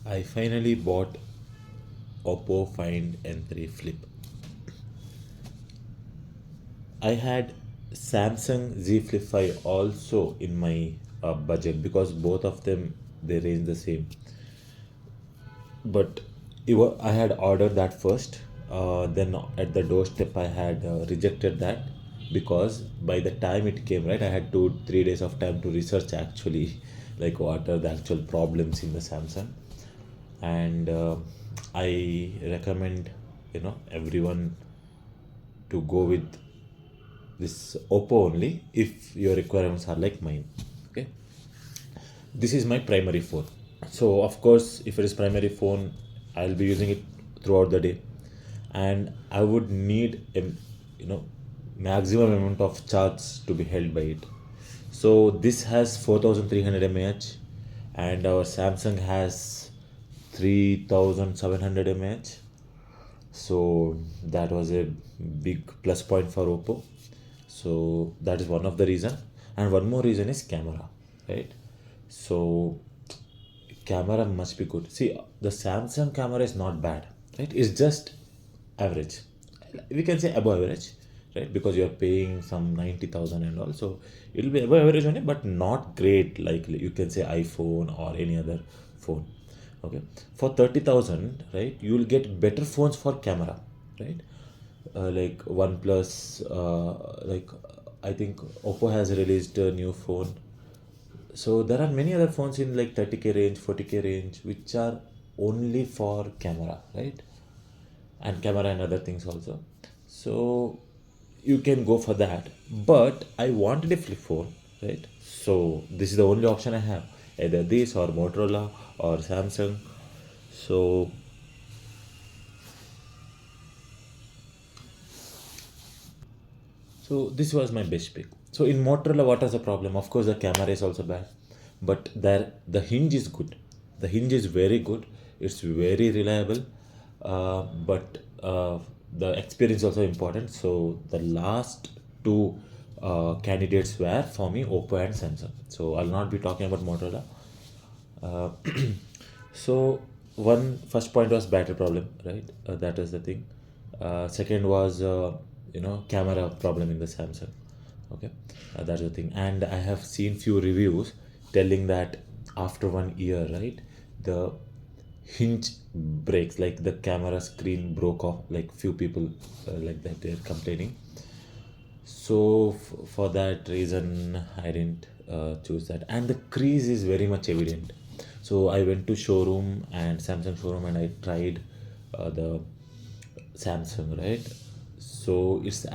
I finally bought Oppo Find N3 Flip. I had Samsung Z Flip 5 also in my budget because both of them they range the same. But I had ordered that first. Then at the doorstep, I had rejected that because by the time it came, right, I had 2 3 days of time to research actually, like what are the actual problems in the Samsung, and I recommend everyone to go with this Oppo only if your requirements are like mine. Okay, this is my primary phone. So of course, if it is primary phone, I'll be using it throughout the day, and I would need a you know maximum amount of charge to be held by it. So this has 4300 mAh, and our Samsung has 3700 mAh. So that was a big plus point for Oppo. So that is one of the reason, and one more reason is camera, right? So camera must be good. See, the Samsung camera is not bad, right? It's just average. We can say above average, right? Because you're paying some 90,000 and all, so it'll be above average only, but not great. Like you can say iPhone or any other phone. Okay, for 30,000, right? You'll get better phones for camera, right? Like OnePlus, like I think Oppo has released a new phone. So there are many other phones in like 30K range, 40K range, which are only for camera, right? And camera and other things also. So you can go for that. But I wanted a flip phone, right? So this is the only option I have. Either this or Motorola or Samsung. So this was my best pick. So in Motorola, what was the problem? Of course, the camera is also bad, but there the hinge is good. The hinge is very good. It's very reliable, but the experience is also important. So the last two candidates were for me Oppo and Samsung. So I'll not be talking about Motorola. Uh, so one first point was battery problem, right? That is the thing. Second was camera problem in the Samsung. Okay, that's the thing. And I have seen few reviews telling that after 1 year, right, the hinge breaks, like the camera screen broke off. Like few people like that they're complaining. So for that reason, I didn't choose that. And the crease is very much evident. So I went to showroom and Samsung showroom and I tried the Samsung, right? So it's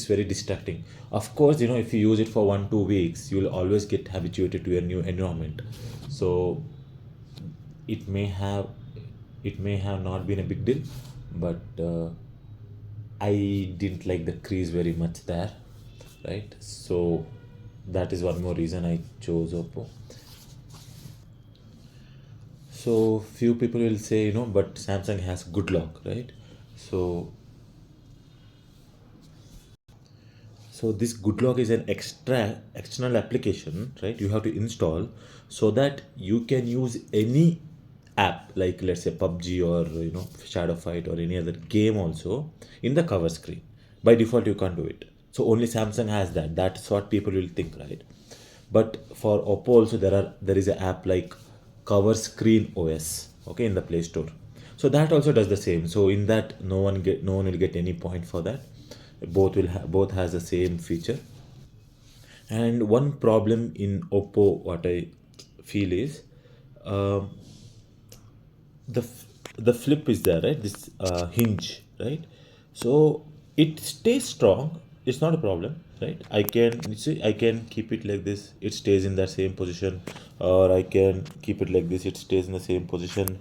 very distracting. Of course, if you use it for 1 2 weeks, you'll always get habituated to your new environment. So it may have it may have not been a big deal, but I didn't like the crease very much there, right? So that is one more reason I chose Oppo. So few people will say, but Samsung has good lock, right? So this good lock is an external application, right? You have to install so that you can use any app, like let's say PUBG or Shadow Fight or any other game also in the cover screen. By default, you can't do it. So only Samsung has that. That's what people will think, right? But for Oppo also there is an app like Cover Screen OS, okay, in the Play Store. So that also does the same. So in that, no one will get any point for that. Both has the same feature. And one problem in Oppo, what I feel is, um, the the flip is there, right? This hinge, right? So it stays strong. It's not a problem, right? I can keep it like this. It stays in that same position, or I can keep it like this. It stays in the same position.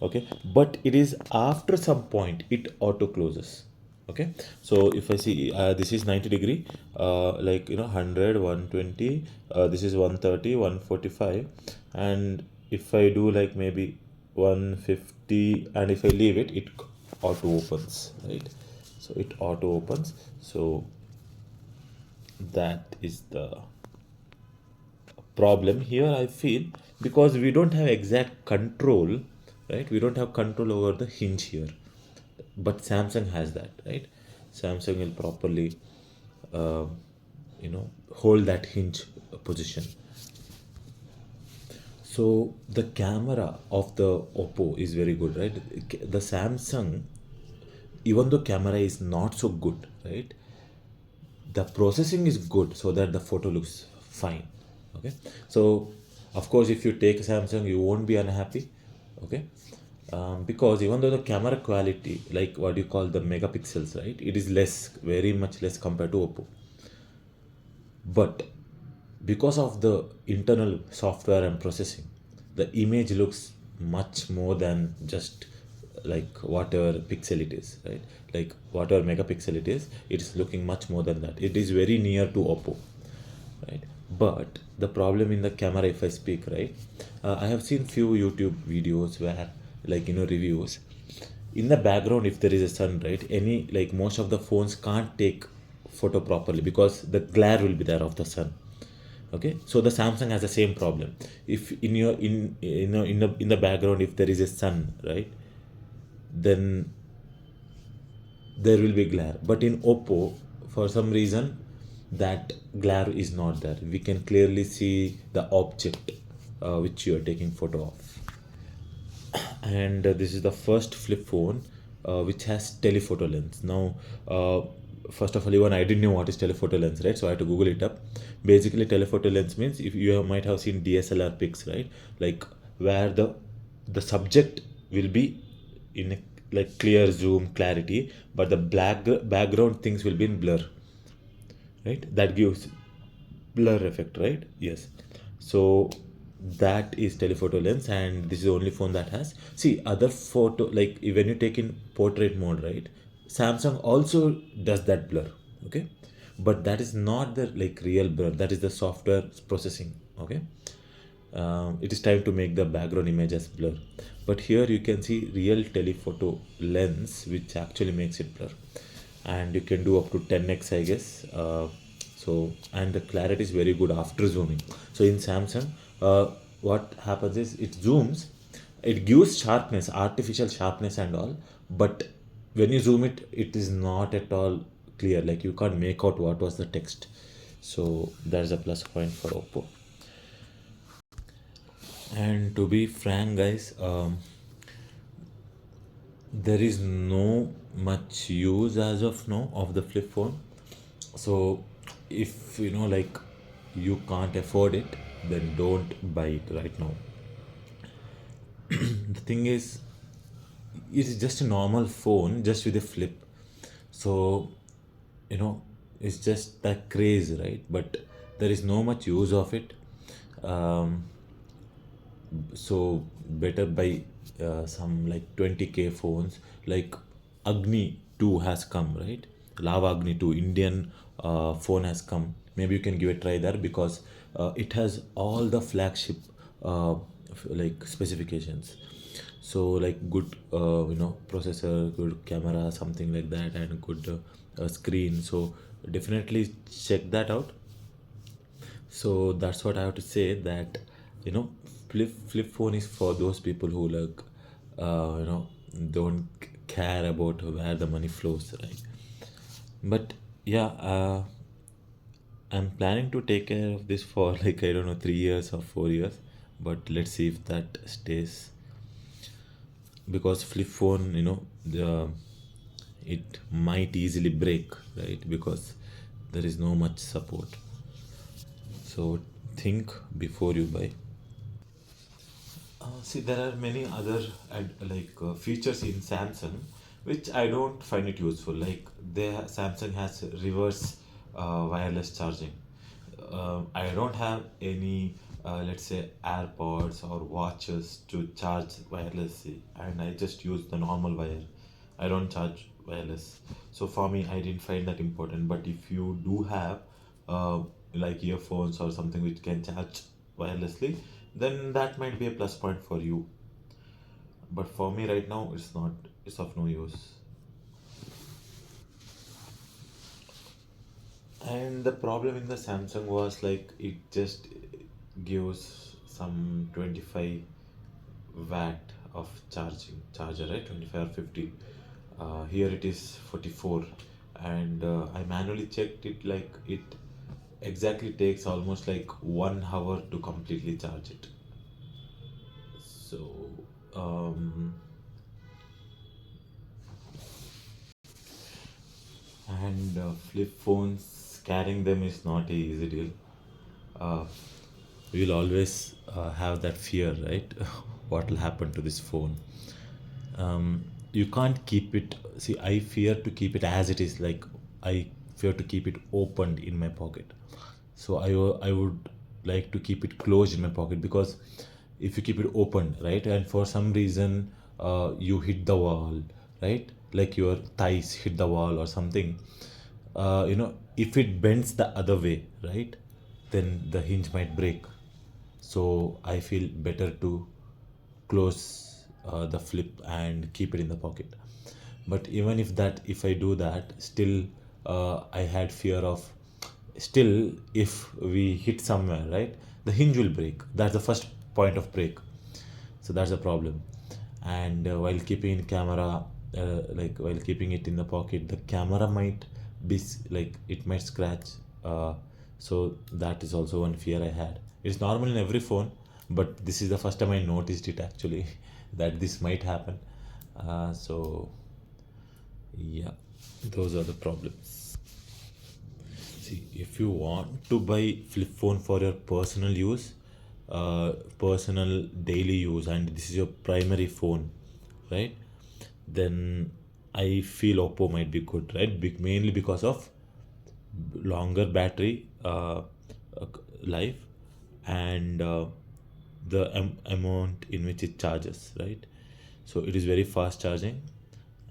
Okay, but it is after some point it auto closes. Okay, so if I see this is 90 degree, like 100 120, this is 130 145, and if I do like maybe 150, and if I leave it, it auto opens, right? So it auto opens. So that is the problem here, I feel, because we don't have exact control, right? We don't have control over the hinge here, but Samsung has that, right? Samsung will properly, uh, hold that hinge position. So the camera of the Oppo is very good, right? The Samsung, even though camera is not so good, right? The processing is good so that the photo looks fine. Okay, so of course, if you take Samsung, you won't be unhappy. Okay, because even though the camera quality, like what you call the megapixels, right, it is less, very much less compared to Oppo. But because of the internal software and processing, the image looks much more than just like whatever pixel it is, right? Like whatever megapixel it is looking much more than that. It is very near to Oppo, right? But the problem in the camera, if I speak, right, I have seen few YouTube videos where, like, reviews. In the background, if there is a sun, right, any, like, most of the phones can't take photo properly because the glare will be there of the sun. Okay, so the Samsung has the same problem. If in your in the background, if there is a sun, right, then there will be glare. But in Oppo, for some reason, that glare is not there. We can clearly see the object which you are taking photo of. And this is the first flip phone which has telephoto lens. Now, first of all, even I didn't know what is telephoto lens, right? So I had to Google it up. Basically, telephoto lens means, if you might have seen DSLR pics, right? Like where the subject will be in a, like, clear zoom clarity, but the black background things will be in blur, right? That gives blur effect, right? Yes. So that is telephoto lens, and this is the only phone that has. See, other photo, like when you take in portrait mode, right, Samsung also does that blur. Okay, but that is not the, like, real blur. That is the software processing. Okay, it is time to make the background image as blur, but here you can see real telephoto lens which actually makes it blur, and you can do up to 10x, I guess. And the clarity is very good after zooming. So in Samsung, what happens is, it zooms, it gives sharpness, artificial sharpness and all, but when you zoom it, it is not at all clear. Like, you can't make out what was the text. So that's a plus point for Oppo. And to be frank, guys, there is no much use as of now of the flip phone. So if like, you can't afford it, then don't buy it right now. The thing is, it's just a normal phone just with a flip. So, you know it's just that craze, right? But there is no much use of it. um, so better buy some like 20K phones. Like Agni 2 has come, right? Lava Agni 2 Indian phone has come. Maybe you can give a try there, because it has all the flagship like specifications. So, like, good processor, good camera, something like that, and good screen. So definitely check that out. So that's what I have to say, that you know flip phone is for those people who, like, don't care about where the money flows, right? But yeah, I'm planning to take care of this for, like, I don't know, 3 years or 4 years, but let's see if that stays. Because flip phone, the it might easily break, right? Because there is no much support. So think before you buy. See, there are many other features in Samsung which I don't find it useful. Like, Samsung has reverse wireless charging. I don't have any, let's say, AirPods or watches to charge wirelessly, and I just use the normal wire. I don't charge wireless. So for me, I didn't find that important. But if you do have uh, like earphones or something which can charge wirelessly, then that might be a plus point for you. But for me right now, it's not. It's of no use. And the problem in the Samsung was, like, it just gives some 25 watt of charger, right? 25 or 50. Here it is 44, and I manually checked it, like it exactly takes almost like 1 hour to completely charge it. So um and flip phones, carrying them is not a easy deal. uh, we'll always have that fear, right? What will happen to this phone? You can't keep it. See, I fear to keep it as it is. Like, I fear to keep it opened in my pocket. So I would like to keep it closed in my pocket, because if you keep it open, right, and for some reason you hit the wall, right, like your thighs hit the wall or something, if it bends the other way, right, then the hinge might break. So I feel better to close the flip and keep it in the pocket. But even if I do that, still I had fear of, still if we hit somewhere, right, the hinge will break. That's the first point of break. So that's the problem. And while keeping in camera, like while keeping it in the pocket, the camera might like it might scratch. So that is also one fear I had. It's normal in every phone, but this is the first time I noticed it actually, that this might happen. So yeah, those are the problems. See, if you want to buy flip phone for your personal use, personal daily use, and this is your primary phone, right? Then I feel Oppo might be good, right? Mainly because of longer battery uh, life, and the amount in which it charges, right? So it is very fast charging,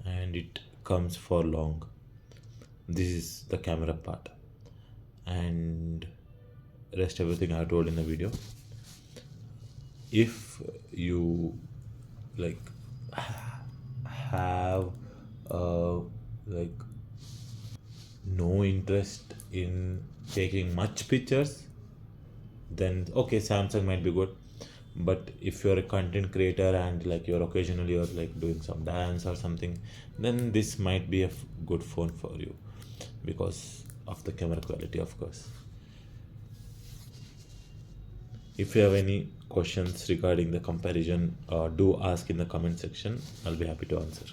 and it comes for long. This is the camera part, and rest everything I told in the video. If you like have uh, like no interest in taking much pictures, then okay, Samsung might be good. But if you're a content creator and like you're occasionally you're like doing some dance or something, then this might be a good phone for you, because of the camera quality, of course. If you have any questions regarding the comparison, do ask in the comment section. I'll be happy to answer.